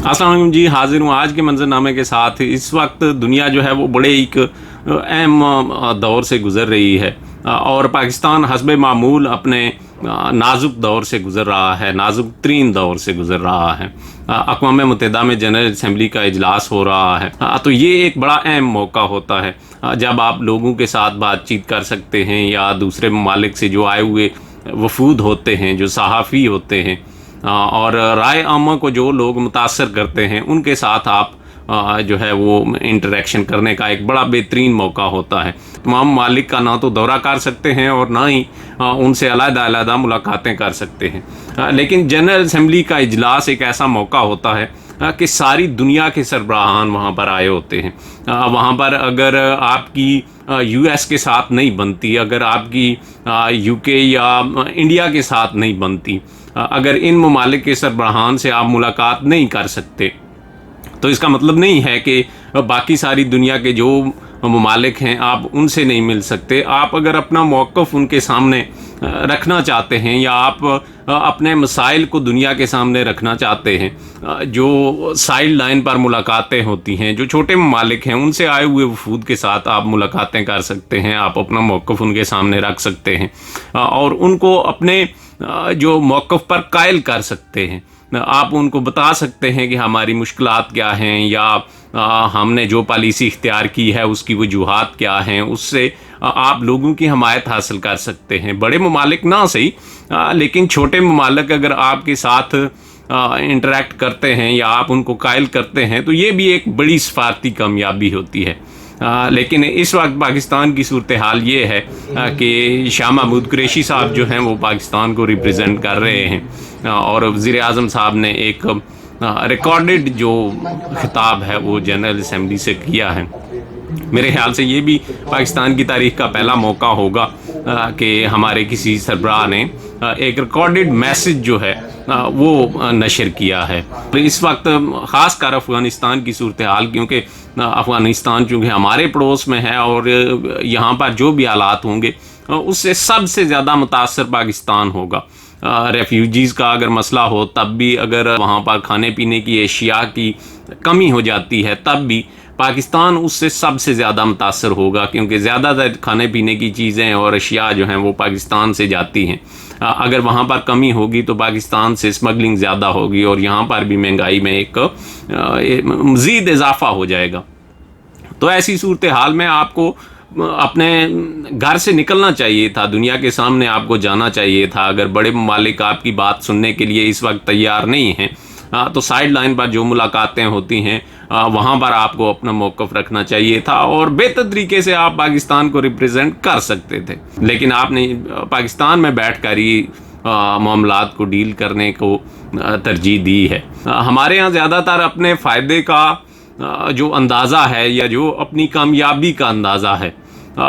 अस्सलाम वालेकुम जी, हाजिर हूँ आज के मंजरनामे के साथ। इस वक्त दुनिया जो है वो बड़े एक अहम दौर से गुज़र रही है और पाकिस्तान हस्बे मामूल अपने नाजुक दौर से गुज़र रहा है, नाजुक तरीन दौर से गुज़र रहा है। अक़वाम मुत्तहिदा में जनरल असम्बली का इजलास हो रहा है, तो ये एक बड़ा अहम मौका होता है जब आप लोगों के साथ बातचीत कर सकते हैं या दूसरे ममालिक से जो आए हुए वफूद होते हैं, जो सहाफ़ी होते हैं और राय आमा को जो लोग मुतासर करते हैं, उनके साथ आप जो है वो इंटरेक्शन करने का एक बड़ा बेहतरीन मौका होता है। तमाम मालिक का ना तो दौरा कर सकते हैं और ना ही उनसे अलग-अलग मुलाकातें कर सकते हैं। लेकिन जनरल असम्बली का इजलास एक ऐसा मौका होता है कि सारी दुनिया के सरबराहान वहाँ पर आए होते हैं। वहाँ पर अगर आपकी यूएस के साथ नहीं बनती, अगर आपकी यूके या इंडिया के साथ नहीं बनती, अगर इन ममालिक के सरबराहान से आप मुलाकात नहीं कर सकते, तो इसका मतलब नहीं है कि बाकी सारी दुनिया के जो ममालिक हैं आप उनसे नहीं मिल सकते। आप अगर अपना मौक़िफ़ उनके सामने रखना चाहते हैं या आप अपने मसाइल को दुनिया के सामने रखना चाहते हैं, जो साइड लाइन पर मुलाकातें होती हैं, जो छोटे ममालिक हैं उनसे आए हुए वफूद के साथ आप मुलाकातें कर सकते हैं, आप अपना मौक़िफ़ उनके सामने रख सकते हैं और उनको अपने जो मौक़िफ़ पर कायल कर सकते हैं। आप उनको बता सकते हैं कि हमारी मुश्किलात क्या हैं या हमने जो पॉलिसी इख्तियार की है उसकी वजूहात क्या हैं, उससे आप लोगों की हमायत हासिल कर सकते हैं। बड़े ममालिक ना सही, लेकिन छोटे ममालिक अगर आपके साथ इंटरेक्ट करते हैं या आप उनको कायल करते हैं तो ये भी एक बड़ी सफारती कामयाबी होती है। लेकिन इस वक्त पाकिस्तान की सूरत हाल ये है कि शाह महमूद कुरैशी साहब जो हैं वो पाकिस्तान को रिप्रेजेंट कर रहे हैं और वज़ीर आज़म साहब ने एक रिकॉर्डेड जो खिताब है वो जनरल असम्बली से किया है। मेरे ख्याल से ये भी पाकिस्तान की तारीख़ का पहला मौका होगा कि हमारे किसी सरबराह ने एक रिकॉर्डेड मैसेज जो है वो नशर किया है। तो इस वक्त ख़ास कर अफ़गानिस्तान की सूरत हाल, क्योंकि अफ़गानिस्तान चूँकि हमारे पड़ोस में है और यहाँ पर जो भी हालात होंगे उससे सबसे ज़्यादा मुतासर पाकिस्तान होगा। रेफ्यूजीज़ का अगर मसला हो तब भी, अगर वहाँ पर खाने पीने की एशिया की कमी हो जाती है तब भी पाकिस्तान उससे सबसे ज़्यादा मुतासर होगा, क्योंकि ज़्यादातर खाने पीने की चीज़ें और अशिया जो हैं वो पाकिस्तान से जाती हैं। अगर वहाँ पर कमी होगी तो पाकिस्तान से स्मगलिंग ज़्यादा होगी और यहाँ पर भी महंगाई में एक मज़ीद इजाफ़ा हो जाएगा। तो ऐसी सूरत हाल में आपको अपने घर से निकलना चाहिए था, दुनिया के सामने आपको जाना चाहिए था। अगर बड़े ममालिक आपकी बात सुनने के लिए इस वक्त तैयार नहीं हैं तो साइड लाइन पर जो मुलाकातें होती हैं वहाँ पर आपको अपना मौक़िफ़ रखना चाहिए था और बेहतर तरीके से आप पाकिस्तान को रिप्रेजेंट कर सकते थे। लेकिन आपने पाकिस्तान में बैठ कर ही मामलात को डील करने को तरजीह दी है। हमारे यहाँ ज़्यादातर अपने फ़ायदे का जो अंदाज़ा है या जो अपनी कामयाबी का अंदाज़ा है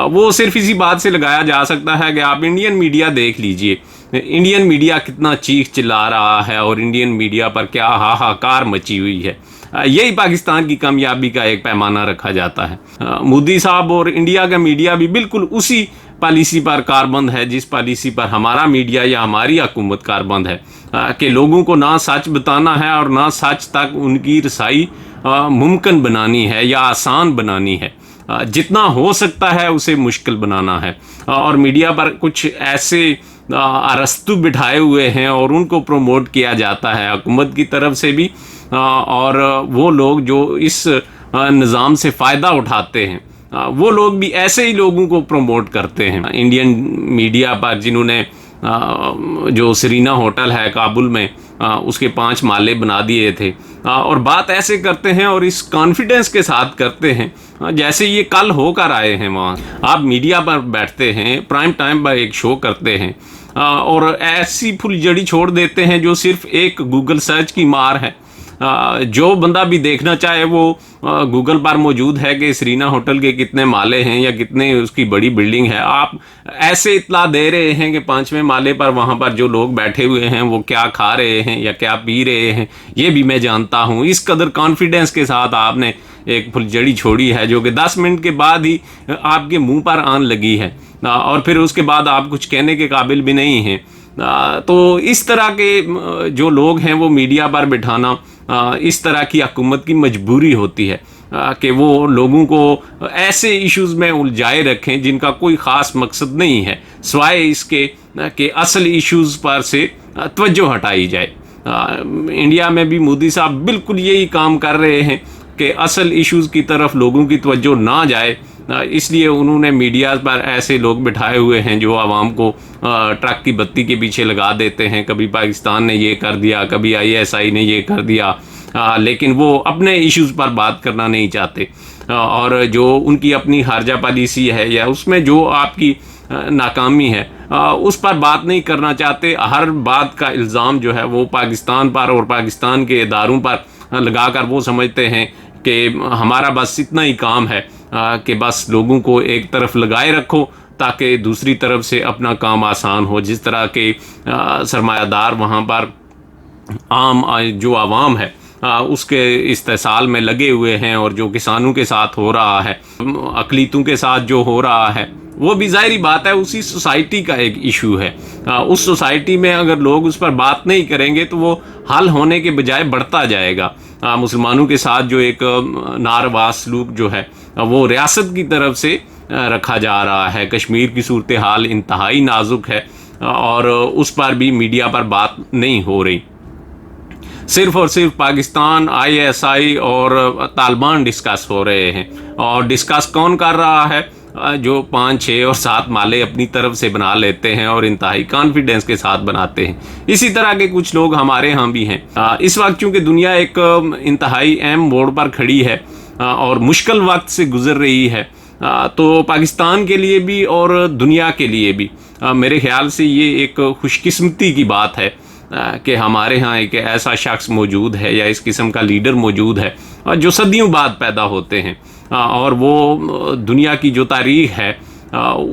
वो सिर्फ इसी बात से लगाया जा सकता है कि आप इंडियन मीडिया देख लीजिए। इंडियन मीडिया कितना चीख चिल्ला रहा है और इंडियन मीडिया पर क्या हाहाकार मची हुई है, यही पाकिस्तान की कामयाबी का एक पैमाना रखा जाता है। मोदी साहब और इंडिया का मीडिया भी बिल्कुल उसी पॉलिसी पर कारबंद है जिस पॉलिसी पर हमारा मीडिया या हमारी हुकूमत कारबंद है कि लोगों को ना सच बताना है और ना सच तक उनकी रसाई मुमकिन बनानी है या आसान बनानी है। जितना हो सकता है उसे मुश्किल बनाना है और मीडिया पर कुछ ऐसे अरस्तु बिठाए हुए हैं और उनको प्रमोट किया जाता है हुकूमत की तरफ से भी, और वो लोग जो इस निज़ाम से फ़ायदा उठाते हैं वो लोग भी ऐसे ही लोगों को प्रमोट करते हैं। इंडियन मीडिया पर जिन्होंने जो सरीना होटल है काबुल में उसके 5 माले बना दिए थे और बात ऐसे करते हैं और इस कॉन्फिडेंस के साथ करते हैं जैसे ये कल होकर आए हैं। वहाँ आप मीडिया पर बैठते हैं, प्राइम टाइम पर एक शो करते हैं और ऐसी फुलझड़ी छोड़ देते हैं जो सिर्फ एक गूगल सर्च की मार है। जो बंदा भी देखना चाहे वो गूगल पर मौजूद है कि सरीना होटल के कितने माले हैं या कितने उसकी बड़ी बिल्डिंग है। आप ऐसे इत्तला दे रहे हैं कि 5वें माले पर वहाँ पर जो लोग बैठे हुए हैं वो क्या खा रहे हैं या क्या पी रहे हैं ये भी मैं जानता हूँ। इस कदर कॉन्फिडेंस के साथ आपने एक फुलझड़ी छोड़ी है जो कि 10 मिनट के बाद ही आपके मुंह पर आन लगी है और फिर उसके बाद आप कुछ कहने के काबिल भी नहीं हैं। तो इस तरह के जो लोग हैं वो मीडिया पर बिठाना इस तरह की हुकूमत की मजबूरी होती है कि वो लोगों को ऐसे इश्यूज़ में उलझाए रखें जिनका कोई ख़ास मकसद नहीं है, सिवाय इसके कि असल इश्यूज़ पर से तवज्जो हटाई जाए। इंडिया में भी मोदी साहब बिल्कुल यही काम कर रहे हैं कि असल इश्यूज़ की तरफ लोगों की तवज्जो ना जाए, इसलिए उन्होंने मीडिया पर ऐसे लोग बिठाए हुए हैं जो आवाम को ट्रक की बत्ती के पीछे लगा देते हैं। कभी पाकिस्तान ने ये कर दिया, कभी ISI ने ये कर दिया, लेकिन वो अपने इश्यूज़ पर बात करना नहीं चाहते। और जो उनकी अपनी खारजा पॉलिसी है या उसमें जो आपकी नाकामी है उस पर बात नहीं करना चाहते। हर बात का इल्ज़ाम जो है वो पाकिस्तान पर और पाकिस्तान के इदारों पर लगाकर वो समझते हैं कि हमारा बस इतना ही काम है कि बस लोगों को एक तरफ लगाए रखो ताकि दूसरी तरफ से अपना काम आसान हो। जिस तरह के सरमायादार वहाँ पर आम जो आवाम है उसके इस्तेसाल में लगे हुए हैं, और जो किसानों के साथ हो रहा है, अकलीतों के साथ जो हो रहा है, वो भी ज़ाहिरी बात है उसी सोसाइटी का एक इशू है। उस सोसाइटी में अगर लोग उस पर बात नहीं करेंगे तो वो हल होने के बजाय बढ़ता जाएगा। मुसलमानों के साथ जो एक नारवा सलूक जो है वो रियासत की तरफ से रखा जा रहा है। कश्मीर की सूरत हाल इंतहाई नाजुक है और उस पर भी मीडिया पर बात नहीं हो रही। सिर्फ और सिर्फ पाकिस्तान, ISI और तालिबान डिस्कस हो रहे हैं, और डिस्कस कौन कर रहा है? जो 5, 6 और 7 माले अपनी तरफ से बना लेते हैं और इंतहाई कॉन्फिडेंस के साथ बनाते हैं। इसी तरह के कुछ लोग हमारे यहाँ भी हैं। इस वक्त चूँकि दुनिया एक इंतहाई अहम मोड़ पर खड़ी है और मुश्किल वक्त से गुजर रही है, तो पाकिस्तान के लिए भी और दुनिया के लिए भी मेरे ख्याल से ये एक खुशकिस्मती की बात है कि हमारे यहाँ एक ऐसा शख्स मौजूद है या इस किस्म का लीडर मौजूद है जो सदियों बाद पैदा होते हैं और वो दुनिया की जो तारीख है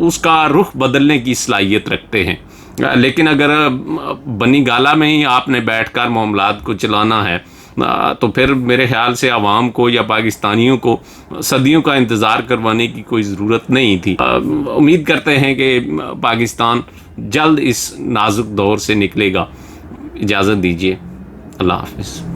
उसका रुख बदलने की सलाहियत रखते हैं। लेकिन अगर बनी गाला में ही आपने बैठकर मामलात को चलाना है तो फिर मेरे ख्याल से आवाम को या पाकिस्तानियों को सदियों का इंतज़ार करवाने की कोई ज़रूरत नहीं थी। उम्मीद करते हैं कि पाकिस्तान जल्द इस नाजुक दौर से निकलेगा। इजाज़त दीजिए, अल्लाह हाफ़िज़।